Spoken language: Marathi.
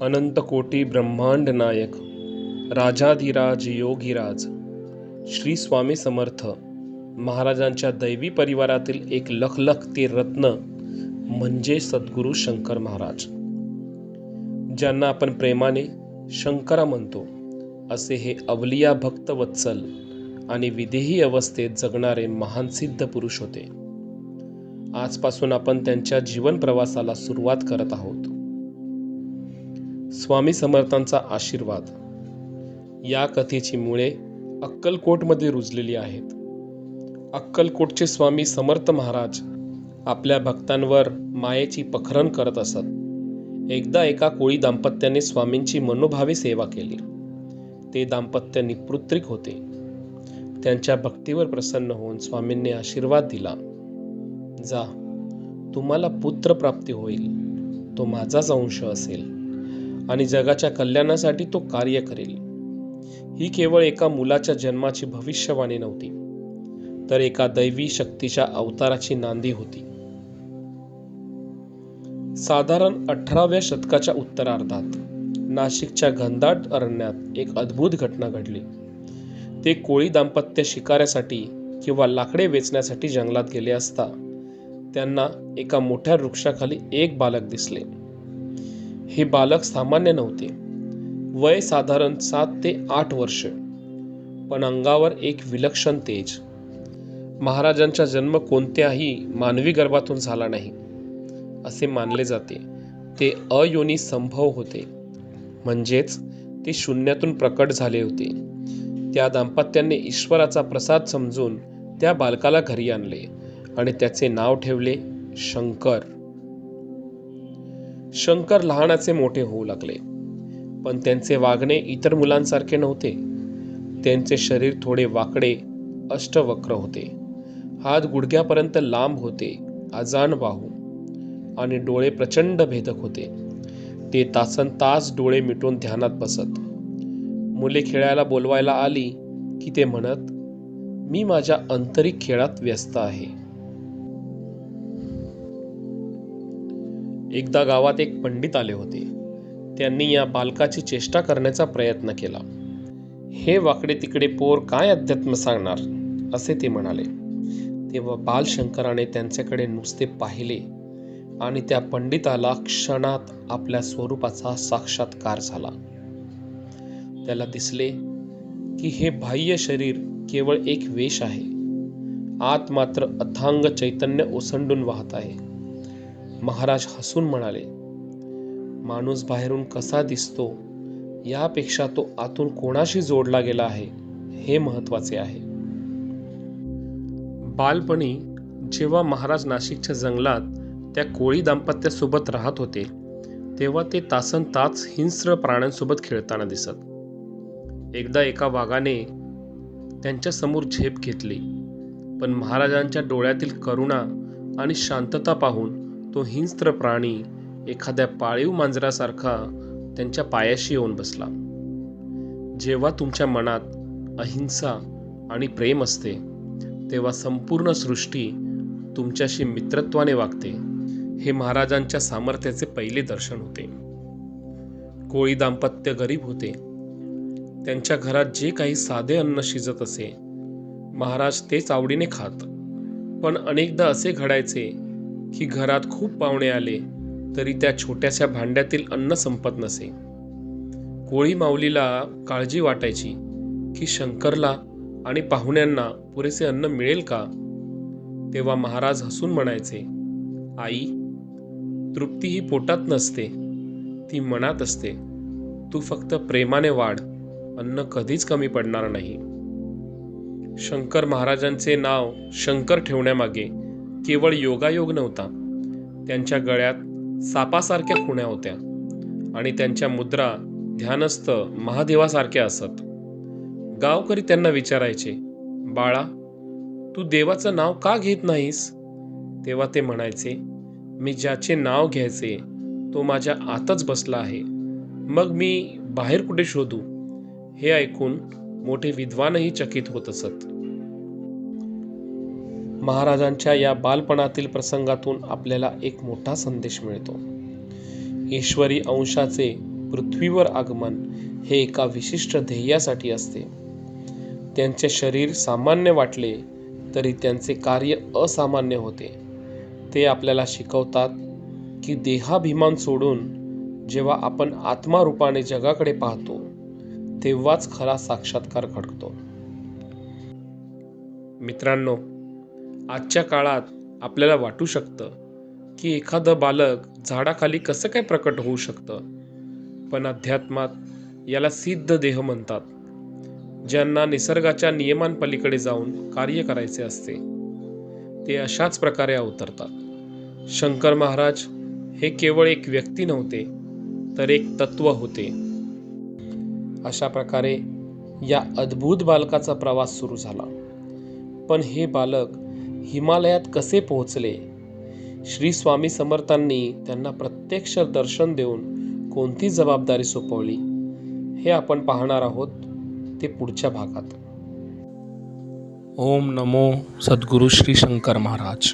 अनंत कोटी ब्रह्मांड नायक राजाधिराज योगीराज श्री स्वामी समर्थ महाराजांच्या दैवी परिवारातील एक लखलखते रत्न म्हणजे सद्गुरू शंकर महाराज, ज्यांना आपण प्रेमाने शंकरा म्हणतो. असे हे अवलिया भक्त वत्सल आणि विदेही अवस्थेत जगणारे महान सिद्ध पुरुष होते. आजपासून आपण त्यांच्या जीवन प्रवासाला सुरुवात करत आहोत. स्वामी समर्थांचा आशीर्वाद या कथेची मुळे अक्कलकोटमध्ये रुजलेली आहेत. अक्कलकोटचे स्वामी समर्थ महाराज आपल्या भक्तांवर मायेची पखरण करत असत. एकदा एका कोळी दाम्पत्याने स्वामींची मनोभावे सेवा केली. ते दाम्पत्य निपुत्रिक होते. त्यांच्या भक्तीवर प्रसन्न होऊन स्वामींनी आशीर्वाद दिला, जा, तुम्हाला पुत्र प्राप्ती होईल. तो माझाच अंश असेल आणि जगाच्या कल्याणासाठी तो कार्य करेल. ही केवळ एका मुलाच्या जन्माची भविष्यवाणी नव्हती, तर एका दैवी शक्तीच्या अवताराची नांदी होती. साधारण 18व्या शतकाच्या उत्तरार्धात नाशिकच्या घनदाट अरण्यात एक अद्भुत घटना घडली. ते कोळी दाम्पत्य शिकाऱ्यासाठी किंवा लाकडे वेचण्यासाठी जंगलात गेले असता त्यांना एका मोठ्या वृक्षाखाली एक बालक दिसले. हे बालक सामान्य नव्हते. वय साधारण 7 ते 8 वर्ष, पण अंगावर एक विलक्षण तेज. महाराजांचा जन्म कोणत्याही मानवी गर्भातून झाला नाही असे मानले जाते. ते अयोनी संभव होते, म्हणजेच ते शून्यातून प्रकट झाले होते. त्या दाम्पत्याने ईश्वराचा प्रसाद समजून त्या बालकाला घरी आणले आणि त्याचे नाव ठेवले शंकर. शंकर लहानाचे मोठे होऊ लागले, पण त्यांचे वागणे इतर मुलांसारखे नव्हते. त्यांचे शरीर थोडे वाकडे अष्टवक्र होते. हात गुडघ्यापर्यंत लांब होते, अजान बाहू आणि डोळे प्रचंड भेदक होते. ते तासनतास डोळे मिटून ध्यानात बसत. मुले खेळायला बोलवायला आली की ते म्हणत, मी माझ्या आंतरिक खेळात व्यस्त आहे. एकदा गावात एक पंडित आले होते. त्यांनी या बालकाची चेष्टा करण्याचा प्रयत्न केला. हे वाकडे तिकडे पोर काय अध्यात्म सांगणार, असे ते म्हणाले. तेव्हा बालशंकराने त्यांच्याकडे नुसते पाहिले आणि त्या पंडिताला क्षणात आपल्या स्वरूपाचा साक्षात्कार झाला. त्याला दिसले की हे बाह्य शरीर केवळ एक वेश आहे, आत मात्र अथांग चैतन्य ओसंडून वाहत आहे. महाराज हसून म्हणाले, माणूस बाहेरून कसा दिसतो यापेक्षा तो आतून कोणाशी जोडला गेला आहे हे महत्वाचे आहे. बालपणी जेव्हा महाराज नाशिकच्या जंगलात त्या कोळी दाम्पत्यासोबत राहत होते, तेव्हा ते तासनतास हिंस्र प्राण्यांसोबत खेळताना दिसत. एकदा एका वाघाने त्यांच्या समोर झेप घेतली, पण महाराजांच्या डोळ्यातील करुणा आणि शांतता पाहून तो हिंस्र प्राणी एखाद्या पाळीव मांजरासारखा त्यांच्या पायाशी येऊन बसला. जेव्हा तुमच्या मनात अहिंसा आणि प्रेम असते, तेव्हा संपूर्ण सृष्टी तुमच्याशी मित्रत्वाने वागते. हे महाराजांच्या सामर्थ्याचे पहिले दर्शन होते. कोळी दाम्पत्य गरीब होते. त्यांच्या घरात जे काही साधे अन्न शिजत असे, महाराज तेच आवडीने खात. पण अनेकदा असे घडायचे की घरात खूप पाहुणे आले तरी त्या छोट्याशा भांड्यातील अन्न संपत नसे. कोळी माऊलीला काळजी वाटायची की शंकरला आणि पाहुण्यांना पुरेसे अन्न मिळेल का. तेव्हा महाराज हसून म्हणायचे, आई, तृप्ती ही पोटात नसते, ती मनात असते. तू फक्त प्रेमाने वाढ, अन्न कधीच कमी पडणार नाही. शंकर महाराजांचे नाव शंकर ठेवण्यामागे केवळ योगायोग नव्हता. त्यांच्या गळ्यात सापासारख्या खुण्या होत्या आणि त्यांच्या मुद्रा ध्यानस्थ महादेवासारख्या असत. गावकरी त्यांना विचारायचे, बाळा, तू देवाचं नाव का घेत नाहीस? तेव्हा ते म्हणायचे, मी ज्याचे नाव घ्यायचे तो माझ्या आतच बसला आहे, मग मी बाहेर कुठे शोधू? हे ऐकून मोठे विद्वानही चकित होत असत. महाराजांच्या या बालपणातील प्रसंगातून आपल्याला एक मोठा संदेश मिळतो. ईश्वरी अंशाचे पृथ्वीवर आगमन हे एका विशिष्ट ध्येयासाठी असते. त्यांचे शरीर सामान्य वाटले तरी त्यांचे कार्य असामान्य होते. ते आपल्याला शिकवतात की देहाभिमान सोडून जेव्हा आपण आत्मारूपाने जगाकडे पाहतो तेव्हाच खरा साक्षात्कार घडतो. मित्रांनो, आजच्या काळात आपल्याला वाटू शकतं की एखादं बालक झाडाखाली कसं काय प्रकट होऊ शकतं, पण अध्यात्मात याला सिद्ध देह म्हणतात. ज्यांना निसर्गाच्या नियमांपलीकडे जाऊन कार्य करायचे असते ते अशाच प्रकारे अवतरतात. शंकर महाराज हे केवळ एक व्यक्ती नव्हते तर एक तत्व होते. अशा प्रकारे या अद्भुत बालकाचा प्रवास सुरू झाला. पण हे बालक हिमालयात कसे पोहोचले? श्री स्वामी समर्थांनी त्यांना प्रत्यक्ष दर्शन देऊन कोणती जबाबदारी सोपवली हे आपण पाहणार आहोत ते पुढच्या भागात. ओम नमो सद्गुरु श्री शंकर महाराज.